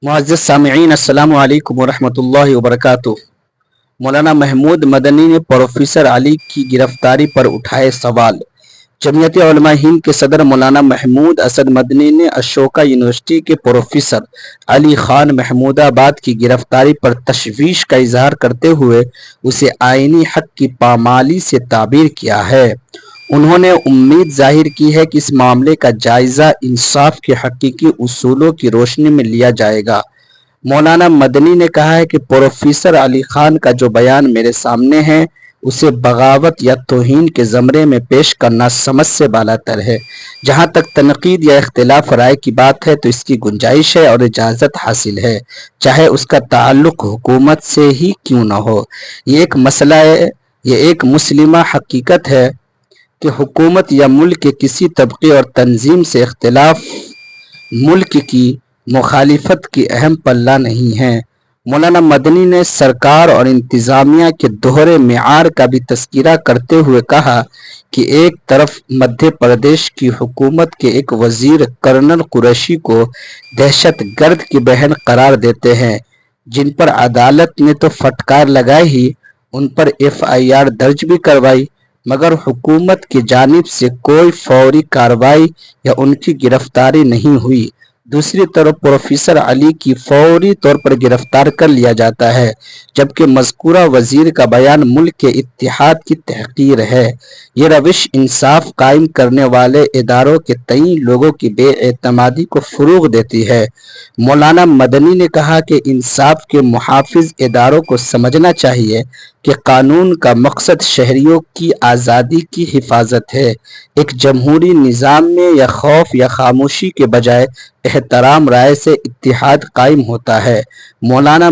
मुअज़्ज़ज़ सामिईन, अस्सलाम वालेकुम वरहमतुल्लाहि वबरकातुहू। मौलाना महमूद मदनी ने प्रोफेसर अली की गिरफ्तारी पर उठाए सवाल। जमीयत उलमा हिंद के सदर मौलाना महमूद असद मदनी ने अशोका यूनिवर्सिटी के प्रोफेसर अली खान महमूदाबाद की गिरफ्तारी पर तशवीश का इजहार करते हुए उसे आईनी हक की पामाली से ताबीर किया है। उन्होंने उम्मीद जाहिर की है कि इस मामले का जायजा इंसाफ के हकीकी उसूलों की रोशनी में लिया जाएगा। मौलाना मदनी ने कहा है कि प्रोफेसर अली खान का जो बयान मेरे सामने है उसे बगावत या तौहीन के ज़मरे में पेश करना समझ से बालातर है। जहाँ तक तनकीद या इख्तिलाफ राय की बात है तो इसकी गुंजाइश है और इजाज़त हासिल है, चाहे उसका ताल्लुक हुकूमत से ही क्यों न हो। ये एक मसला है, ये एक मुस्लिमा हकीकत है कि हुकूमत या मुल्क के किसी तबके और तंजीम से इख्तिलाफ मुल्क की मुखालिफत की अहम पल्ला नहीं है। मौलाना मदनी ने सरकार और इंतज़ामिया के दोहरे मेयार का भी तज़किरा करते हुए कहा कि एक तरफ मध्य प्रदेश की हुकूमत के एक वजीर कर्नल कुरैशी को दहशतगर्द की बहन करार देते हैं, जिन पर अदालत ने तो फटकार लगाई ही, उन पर FIR दर्ज भी करवाई, मगर हुकूमत की जानिब से कोई फौरी कार्रवाई या उनकी गिरफ्तारी नहीं हुई। दूसरी तरफ प्रोफेसर अली की फौरी तौर पर गिरफ्तार कर लिया जाता है, जबकि मज़कूरा वजीर का बयान मुल्क के इत्तेहाद की तहकीर है। ये रविश इंसाफ कायम करने वाले इदारों के तई लोगों की बेएतमादी को फ़रोग़ देती है। मौलाना मदनी ने कहा कि इंसाफ के मुहाफ़िज़ इदारों को समझना चाहिए कि कानून का मकसद शहरियों की आज़ादी की हिफाजत है। एक जमहूरी निज़ाम में या खौफ या खामोशी के बजाय एहतराम राय से इत्तेहाद कायम होता है। मौलाना